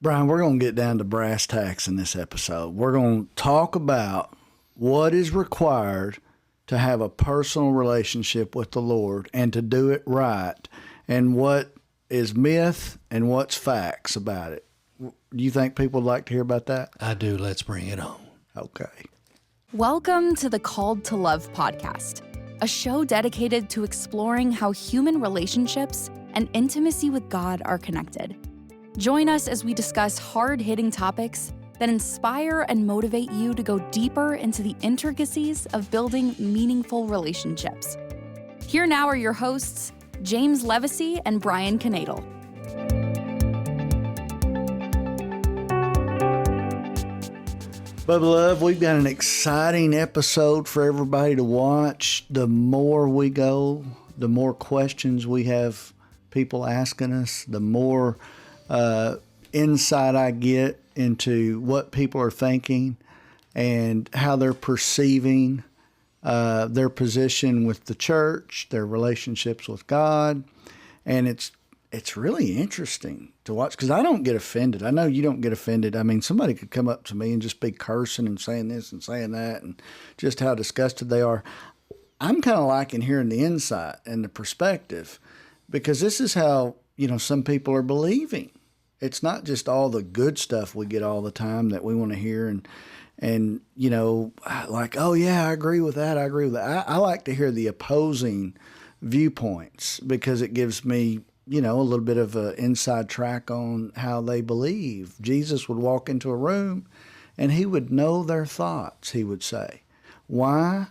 Brian, we're going to get down to brass tacks in this episode. We're going to talk about what is required to have a personal relationship with the Lord and to do it right, and what is myth and what's facts about it. Do you think people would like to hear about that? I do. Let's bring it on. Okay. Welcome to the Called to Love podcast, a show dedicated to exploring how human relationships and intimacy with God are connected. Join us as we discuss hard-hitting topics that inspire and motivate you to go deeper into the intricacies of building meaningful relationships. Here now are your hosts, James Levesey and Brian Knadel. Bubba Love, we've got an exciting episode for everybody to watch. The more we go, the more questions we have people asking us, the more insight I get into what people are thinking and how they're perceiving their position with the church, their relationships with God. And it's really interesting to watch because I don't get offended. I know you don't get offended. I mean, somebody could come up to me and just be cursing and saying this and saying that and just how disgusted they are. I'm kind of liking hearing the insight and the perspective because this is how, some people are believing. It's not just all the good stuff we get all the time that we want to hear and like, oh yeah, I agree with that. I agree with that. I like to hear the opposing viewpoints because it gives me a little bit of an inside track on how they believe. Jesus would walk into a room and he would know their thoughts, he would say. Why?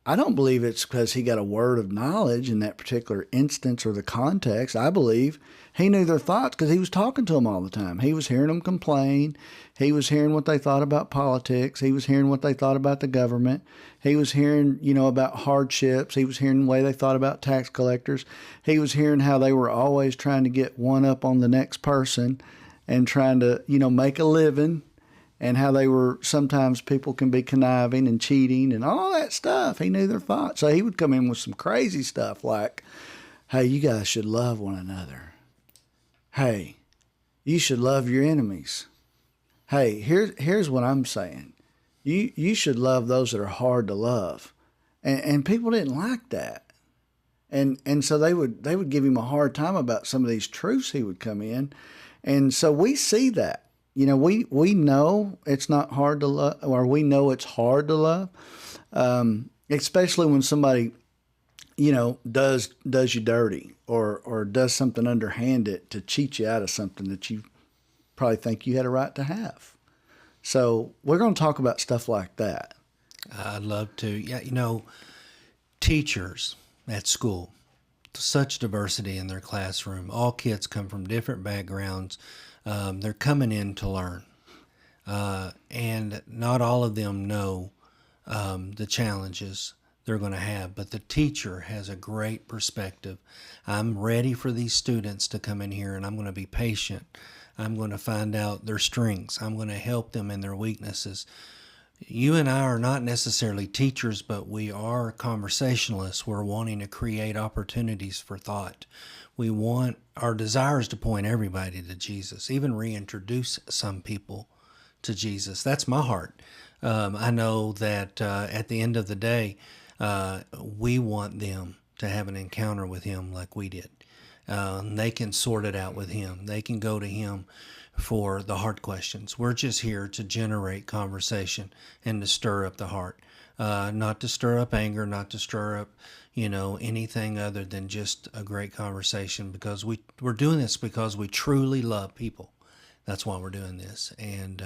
I don't believe it's because he got a word of knowledge in that particular instance or the context. I believe he knew their thoughts because he was talking to them all the time. He was hearing them complain. He was hearing what they thought about politics. He was hearing what they thought about the government. He was hearing, about hardships. He was hearing the way they thought about tax collectors. He was hearing how they were always trying to get one up on the next person and trying to, make a living, and how they were, sometimes people can be conniving and cheating and all that stuff. He knew their thoughts. So he would come in with some crazy stuff like, hey, you guys should love one another. Hey, you should love your enemies. Hey, here's what I'm saying. You should love those that are hard to love. And people didn't like that. And so they would give him a hard time about some of these truths he would come in. And so we see that. We know it's not hard to love, or we know it's hard to love, especially when somebody, does you dirty or does something underhanded to cheat you out of something that you probably think you had a right to have. So we're going to talk about stuff like that. I'd love to. Yeah, teachers at school, such diversity in their classroom. All kids come from different backgrounds. They're coming in to learn. And not all of them know the challenges they're going to have, but the teacher has a great perspective. I'm ready for these students to come in here, and I'm going to be patient. I'm going to find out their strengths. I'm going to help them in their weaknesses. You and I are not necessarily teachers, but we are conversationalists. We're wanting to create opportunities for thought. We want our desires to point everybody to Jesus, even reintroduce some people to Jesus. That's my heart. I know that at the end of the day, we want them to have an encounter with him like we did. They can sort it out with him. They can go to him for the hard questions. We're just here to generate conversation and to stir up the heart, not to stir up anger, not to stir up, anything other than just a great conversation, because we're doing this because we truly love people. That's why we're doing this. And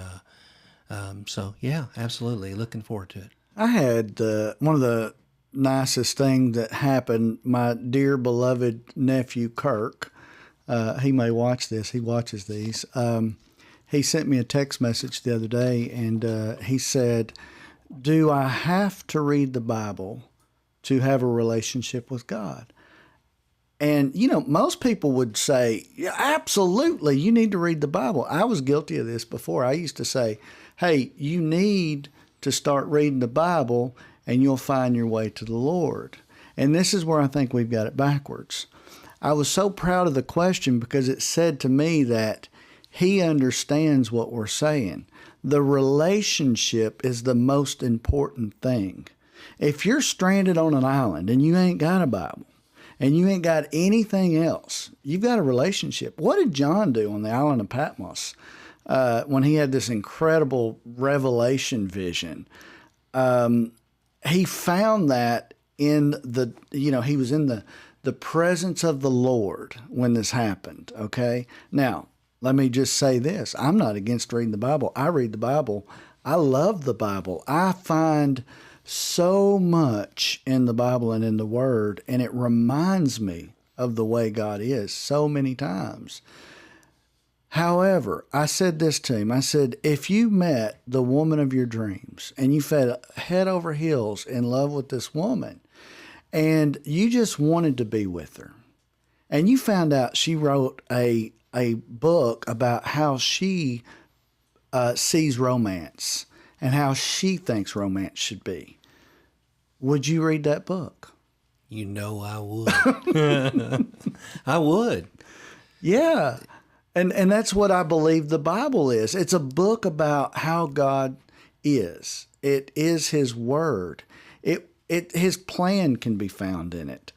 so, yeah, absolutely. Looking forward to it. I had one of the nicest things that happened. My dear beloved nephew, Kirk, he may watch this. He watches these. He sent me a text message the other day, and he said, do I have to read the Bible to have a relationship with God? And, most people would say, yeah, absolutely, you need to read the Bible. I was guilty of this before. I used to say, hey, you need to start reading the Bible and you'll find your way to the Lord. And this is where I think we've got it backwards. I was so proud of the question because it said to me that He understands what we're saying. The relationship is the most important thing. If you're stranded on an island and you ain't got a Bible and you ain't got anything else, you've got a relationship. What did John do on the island of Patmos when he had this incredible revelation vision? He found that in he was in the presence of the Lord when this happened, okay? Now, let me just say this. I'm not against reading the Bible. I read the Bible. I love the Bible. I find so much in the Bible and in the Word, and it reminds me of the way God is so many times. However, I said this to him. I said, if you met the woman of your dreams and you fell head over heels in love with this woman and you just wanted to be with her, and you found out she wrote a book about how she sees romance and how she thinks romance should be, would you read that book? You know I would. I would. Yeah. And that's what I believe the Bible is. It's a book about how God is. It is His Word. His plan can be found in it.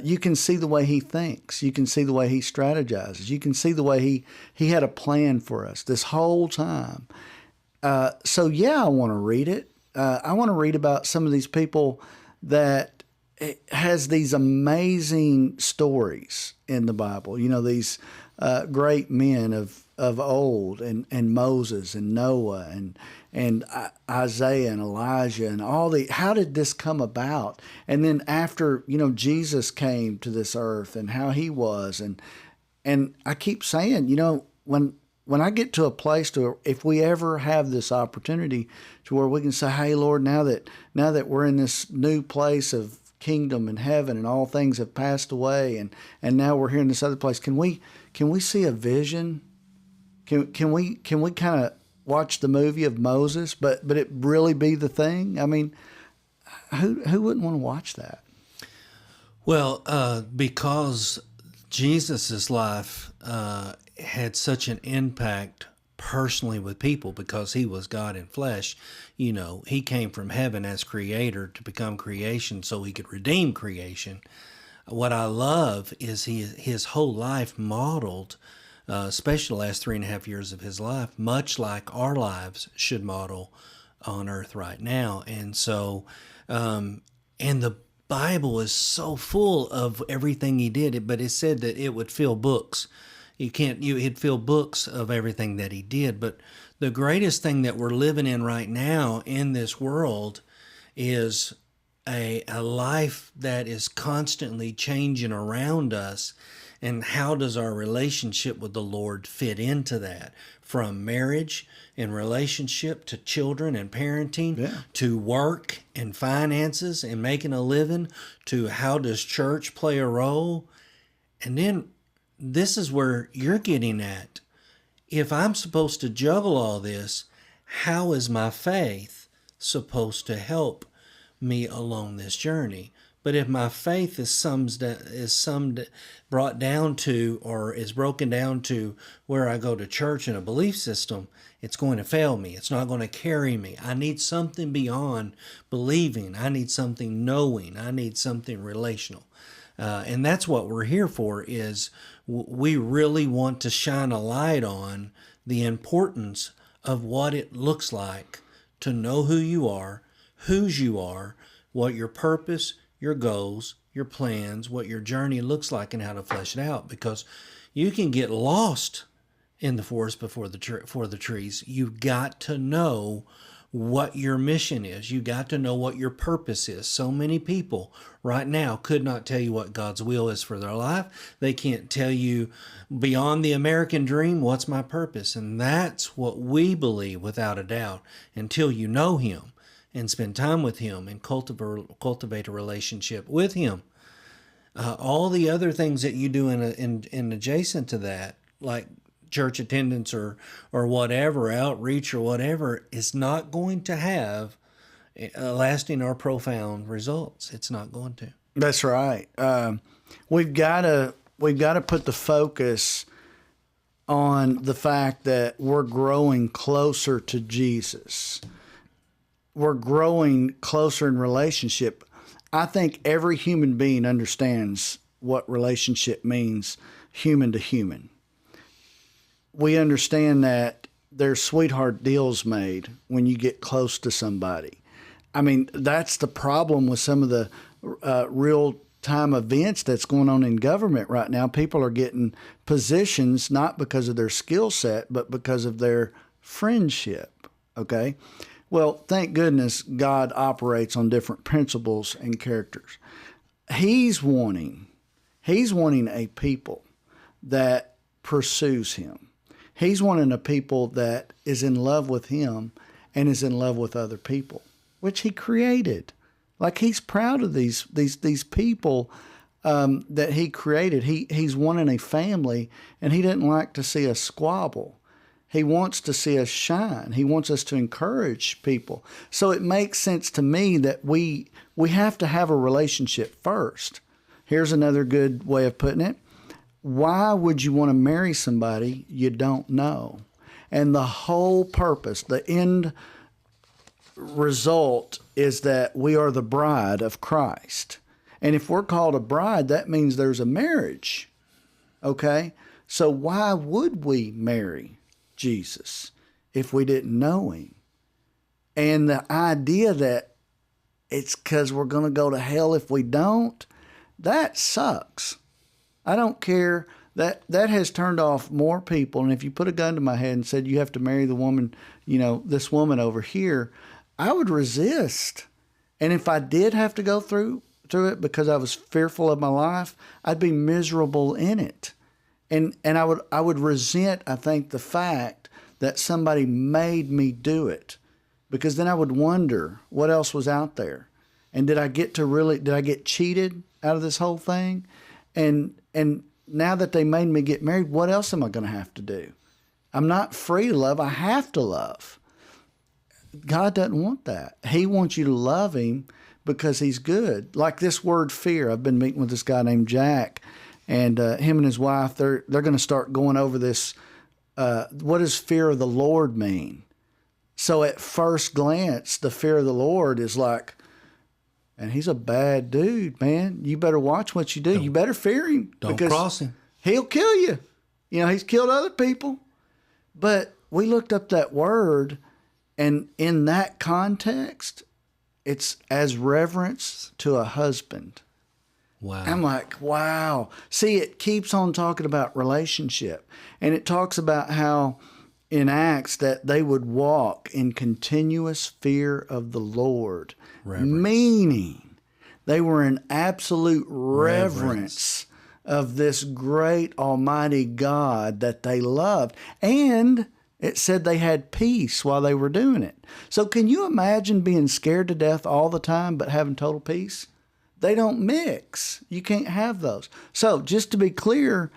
You can see the way He thinks. You can see the way He strategizes. You can see the way He had a plan for us this whole time. So yeah, I want to read it. I want to read about some of these people that has these amazing stories in the Bible. You know, these great men of old, and Moses and Noah and Isaiah and Elijah and all the. How did this come about? And then after Jesus came to this earth and how He was, and I keep saying, when I get to a place to, if we ever have this opportunity to where we can say, hey Lord, now that we're in this new place of kingdom and heaven and all things have passed away and now we're here in this other place, can we see a vision? Can we kind of watch the movie of Moses, but it really be the thing? I mean, who wouldn't want to watch that? Well, because Jesus's life had such an impact personally with people, because He was God in flesh. He came from heaven as creator to become creation so He could redeem creation. What I love is his whole life modeled, especially the last 3.5 years of His life, much like our lives should model on earth right now. And so, and the Bible is so full of everything He did, but it said that it would fill books. He'd fill books of everything that He did. But the greatest thing that we're living in right now in this world is a life that is constantly changing around us. And how does our relationship with the Lord fit into that? From marriage and relationship to children and parenting, to work and finances and making a living, to how does church play a role? And then this is where you're getting at. If I'm supposed to juggle all this, how is my faith supposed to help me along this journey? But if my faith is brought down to, or is broken down to where I go to church in a belief system, it's going to fail me. It's not going to carry me. I need something beyond believing. I need something knowing. I need something relational. And that's what we're here for, is we really want to shine a light on the importance of what it looks like to know who you are, whose you are, what your purpose, your goals, your plans, what your journey looks like, and how to flesh it out. Because you can get lost in the forest before the trees. You've got to know what your mission is. You got to know what your purpose is. So many people right now could not tell you what God's will is for their life. They can't tell you beyond the American dream, what's my purpose? And that's what we believe without a doubt, until you know Him and spend time with Him and cultivate a relationship with Him. All the other things that you do in adjacent to that, like church attendance or whatever, outreach or whatever, is not going to have lasting or profound results. It's not going to. That's right. We've got to put the focus on the fact that we're growing closer to Jesus. We're growing closer in relationship. I think every human being understands what relationship means, human to human. We understand that there's sweetheart deals made when you get close to somebody. I mean, that's the problem with some of the real time events that's going on in government right now. People are getting positions not because of their skill set, but because of their friendship. Okay. Well, thank goodness God operates on different principles and characters. He's wanting a people that pursues him. He's wanting a people that is in love with him and is in love with other people, which he created. Like, he's proud of these people that he created. He's wanting a family, and he didn't like to see us squabble. He wants to see us shine. He wants us to encourage people. So it makes sense to me that we have to have a relationship first. Here's another good way of putting it. Why would you want to marry somebody you don't know? And the whole purpose, the end result, is that we are the bride of Christ. And if we're called a bride, that means there's a marriage. Okay? So why would we marry Jesus if we didn't know him? And the idea that it's because we're going to go to hell if we don't, that sucks. I don't care. That has turned off more people. And if you put a gun to my head and said you have to marry the woman, this woman over here, I would resist. And if I did have to go through it because I was fearful of my life, I'd be miserable in it. And I would resent, I think, the fact that somebody made me do it, because then I would wonder what else was out there. And did I get cheated out of this whole thing? And now that they made me get married, what else am I going to have to do? I'm not free to love. I have to love. God doesn't want that. He wants you to love him because he's good. Like this word fear. I've been meeting with this guy named Jack, and him and his wife, they're going to start going over this. What does fear of the Lord mean? So at first glance, the fear of the Lord is like, and he's a bad dude, man. You better watch what you do. You better fear him. Don't cross him. He'll kill you. He's killed other people. But we looked up that word, and in that context, it's as reverence to a husband. Wow. I'm like, wow. See, it keeps on talking about relationship. And it talks about how in Acts that they would walk in continuous fear of the Lord. Reverence. Meaning they were in absolute reverence of this great almighty God that they loved. And it said they had peace while they were doing it. So can you imagine being scared to death all the time but having total peace? They don't mix. You can't have those. So just to be clear,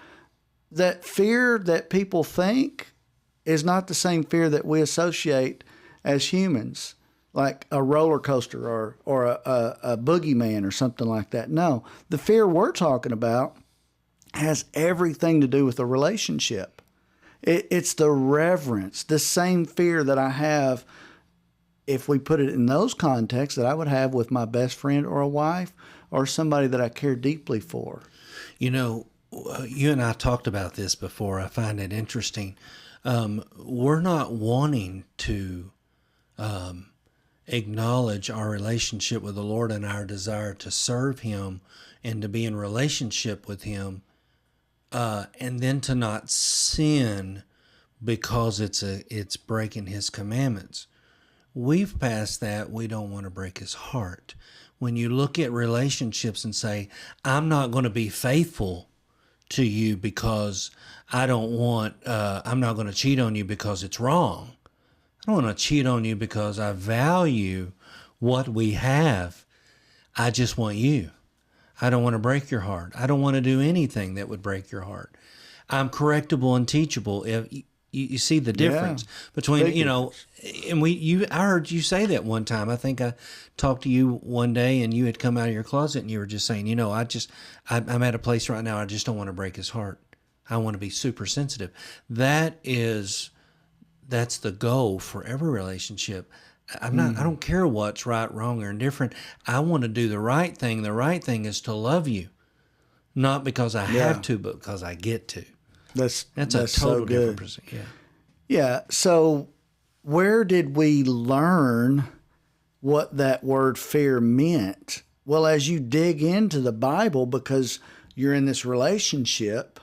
that fear that people think is not the same fear that we associate as humans, like a roller coaster or a boogeyman or something like that. No, the fear we're talking about has everything to do with a relationship. It's the reverence, the same fear that I have, if we put it in those contexts, that I would have with my best friend or a wife or somebody that I care deeply for. You and I talked about this before. I find it interesting. We're not wanting to acknowledge our relationship with the Lord and our desire to serve him and to be in relationship with him, and then to not sin because it's breaking his commandments. We've passed that. We don't want to break his heart. When you look at relationships and say, I'm not going to be faithful to you because I'm not going to cheat on you because it's wrong. I don't want to cheat on you because I value what we have. I just want you. I don't want to break your heart. I don't want to do anything that would break your heart. I'm correctable and teachable. If you see the difference between, and I heard you say that one time. I think I talked to you one day and you had come out of your closet and you were just saying, I'm at a place right now, I just don't want to break his heart. I want to be super sensitive. That's the goal for every relationship. I don't care what's right, wrong, or indifferent. I want to do the right thing. The right thing is to love you, not because I have to, but because I get to. That's a total so good. different. Yeah. Yeah. So where did we learn what that word fear meant? Well, as you dig into the Bible, because you're in this relationship,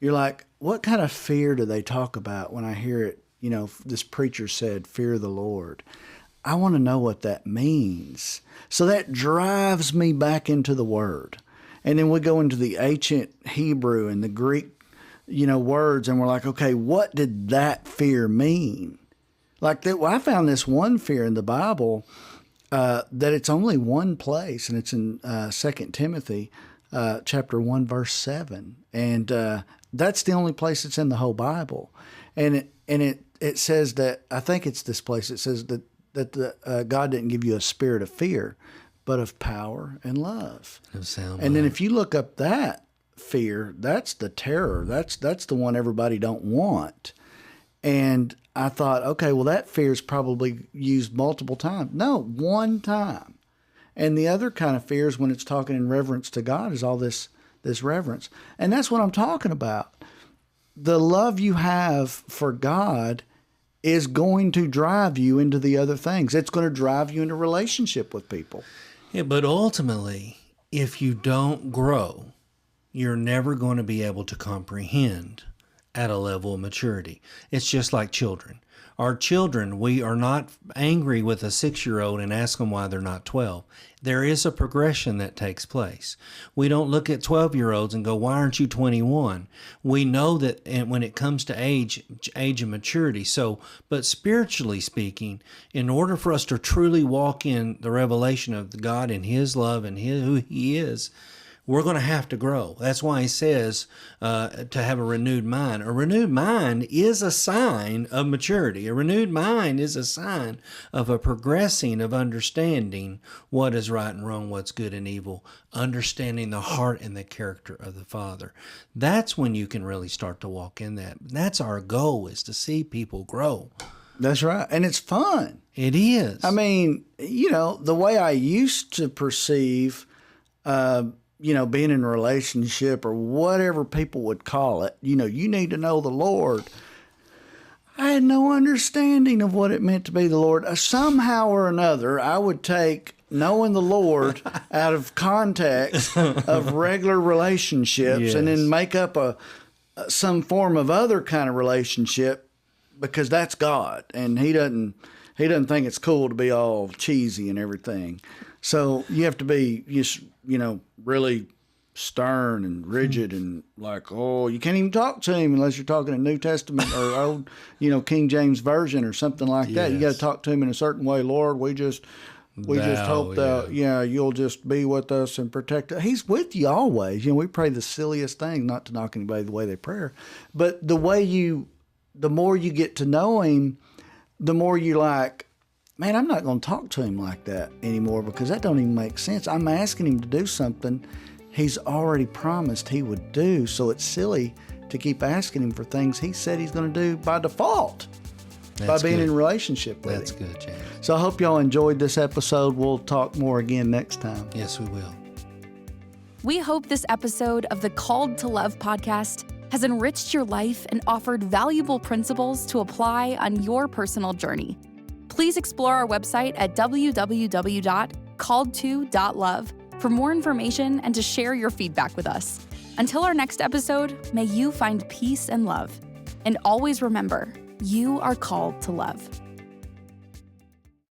you're like, what kind of fear do they talk about when I hear it? This preacher said, fear the Lord. I want to know what that means. So that drives me back into the Word. And then we go into the ancient Hebrew and the Greek, words, and we're like, okay, what did that fear mean? Like that, I found this one fear in the Bible that it's only one place, and it's in 2 Timothy chapter 1, verse 7. And that's the only place it's in the whole Bible. And it says that, I think it's this place, it says that God didn't give you a spirit of fear, but of power and love. And then if you look up that fear, that's the terror. That's the one everybody don't want. And I thought, okay, well, that fear is probably used multiple times. No, one time. And the other kind of fear is when it's talking in reverence to God, is all this reverence. And that's what I'm talking about. The love you have for God is going to drive you into the other things. It's going to drive you into relationship with people. Yeah, but ultimately, if you don't grow, you're never going to be able to comprehend at a level of maturity. It's just like children. Our children, we are not angry with a 6-year-old and ask them why they're not 12. There is a progression that takes place. We don't look at 12-year-olds and go, why aren't you 21? We know that when it comes to age of maturity. So, but spiritually speaking, in order for us to truly walk in the revelation of God and His love and who He is, we're going to have to grow. That's why He says to have a renewed mind. A renewed mind is a sign of maturity. A renewed mind is a sign of a progressing of understanding what is right and wrong, what's good and evil, understanding the heart and the character of the Father. That's when you can really start to walk in that. That's our goal, is to see people grow. That's right. And it's fun. It is. I mean, the way I used to perceive being in a relationship, or whatever people would call it, you need to know the Lord. I had no understanding of what it meant to be the Lord. Somehow or another, I would take knowing the Lord out of context of regular relationships, Yes. and then make up some form of other kind of relationship, because that's God, and He doesn't think it's cool to be all cheesy and everything. So you have to be really stern and rigid, and like, you can't even talk to Him unless you're talking a New Testament or old, King James Version or something like that. You got to talk to Him in a certain way. Lord, we just hope that You'll just be with us and protect us. He's with you always. We pray the silliest thing, not to knock anybody the way they pray, but the more you get to know Him, the more you like, man, I'm not going to talk to Him like that anymore, because that don't even make sense. I'm asking Him to do something He's already promised He would do, so it's silly to keep asking Him for things He said He's going to do by default. By being in a relationship with Him. That's good, James. So I hope y'all enjoyed this episode. We'll talk more again next time. Yes, we will. We hope this episode of the Called to Love podcast has enriched your life and offered valuable principles to apply on your personal journey. Please explore our website at www.calledto.love for more information and to share your feedback with us. Until our next episode, may you find peace and love. And always remember, you are called to love.